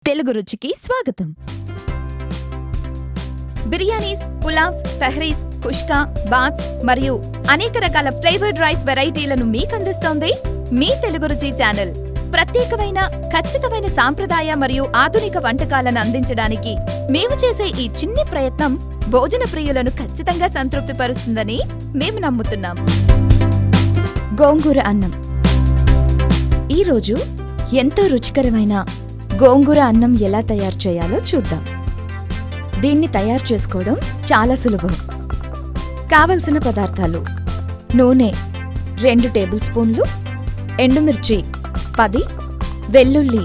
తెలుగు రుచికి స్వాగతం. బిర్యానీస్, పులావ్స్, తహరీస్, కుష్కా, బాత్స్ మరియు అనేక రకాల ఫ్లేవర్డ్ రైస్ వెరైటీలను మీకు అందిస్తోంది మీ తెలుగు రుచి ఛానల్. ప్రత్యేకమైన, ఖచ్చితమైన సాంప్రదాయ మరియు ఆధునిక వంటకాలను అందించడానికి మేము చేసే ఈ చిన్ని ప్రయత్నం భోజన ప్రియులను ఖచ్చితంగా సంతృప్తిపరుస్తుందని మేము నమ్ముతున్నాం. గోంగూర అన్నం. ఈరోజు ఎంతో రుచికరమైన గోంగూర అన్నం ఎలా తయారు చేయాలో చూద్దాం. దీన్ని తయారు చేసుకోవడం చాలా సులభం. కావలసిన పదార్థాలు: నూనె 2 టేబుల్ స్పూన్లు, ఎండుమిర్చి 10, వెల్లుల్లి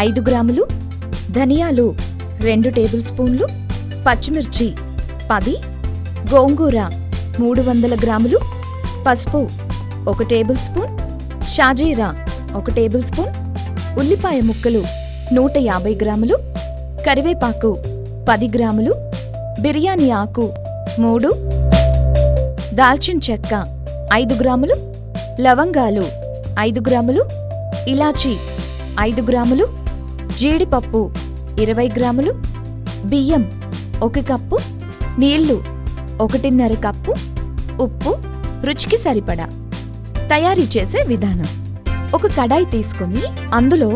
5 గ్రాములు, ధనియాలు 2 టేబుల్ స్పూన్లు, పచ్చిమిర్చి 10, గోంగూర 300 గ్రాములు, పసుపు 1 టేబుల్ స్పూన్, షాజీరా 1 టేబుల్ స్పూన్, ఉల్లిపాయ ముక్కలు 150 గ్రాములు, కరివేపాకు 10 గ్రాములు, బిర్యానీ ఆకు 3, దాల్చిన చెక్క 5 గ్రాములు, లవంగాలు 5 గ్రాములు, ఇలాచీ 5 గ్రాములు, జీడిపప్పు 20 గ్రాములు, బియ్యం 1 కప్పు, నీళ్లు 1.5 కప్పు, ఉప్పు రుచికి సరిపడా. తయారీ చేసే విధానం: ఒక కడాయి తీసుకుని అందులో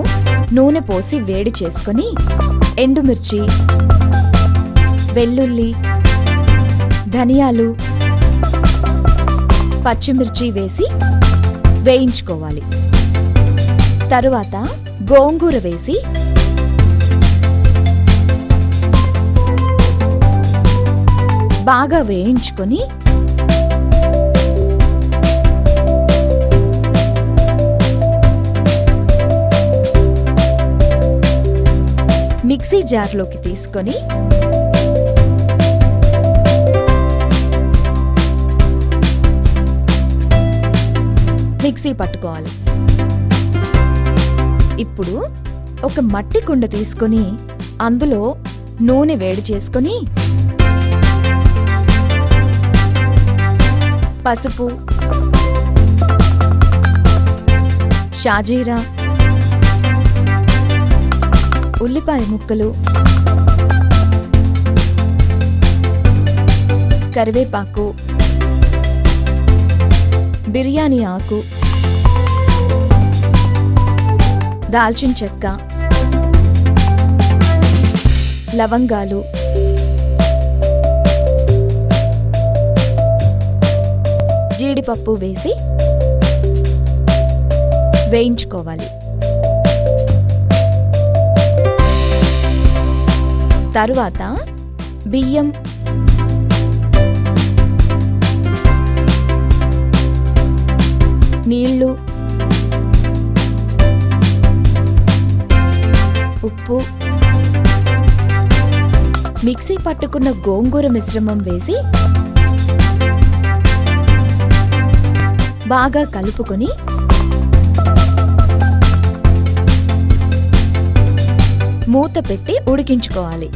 నూనె పోసి వేడి చేసుకుని ఎండుమిర్చి, వెల్లుల్లి, ధనియాలు, పచ్చిమిర్చి వేసి వేయించుకోవాలి. తరువాత గోంగూర వేసి బాగా వేయించుకొని మిక్సీ జార్లోకి తీసుకొని మిక్సీ పట్టుకోవాలి. ఇప్పుడు ఒక మట్టి కుండ తీసుకొని అందులో నూనె వేడి చేసుకొని పసుపు, షాజీరా, ఉల్లిపాయ ముక్కలు, కరివేపాకు, బిర్యానీ ఆకు, దాల్చిన చెక్క, లవంగాలు, జీడిపప్పు వేసి వేయించుకోవాలి. తరువాత బియ్యం, నీళ్లు, ఉప్పు, మిక్సీ పట్టుకున్న గోంగూర మిశ్రమం వేసి బాగా కలుపుకొని మూత పెట్టి ఉడికించుకోవాలి.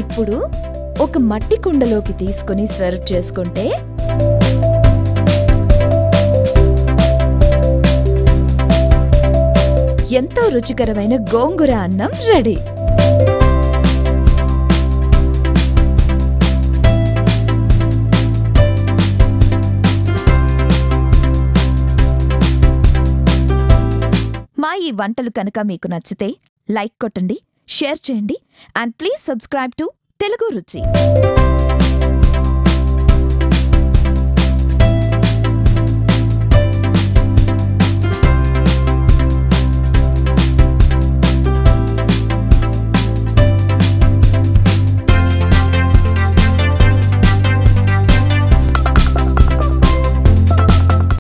ఇప్పుడు ఒక మట్టి కుండలోకి తీసుకుని సర్వ్ చేసుకుంటే ఎంతో రుచికరమైన గోంగూర అన్నం రెడీ. మా ఈ వంటలు కనుక మీకు నచ్చితే లైక్ కొట్టండి, షేర్ చేయండి, and please subscribe to Telugu రుచి.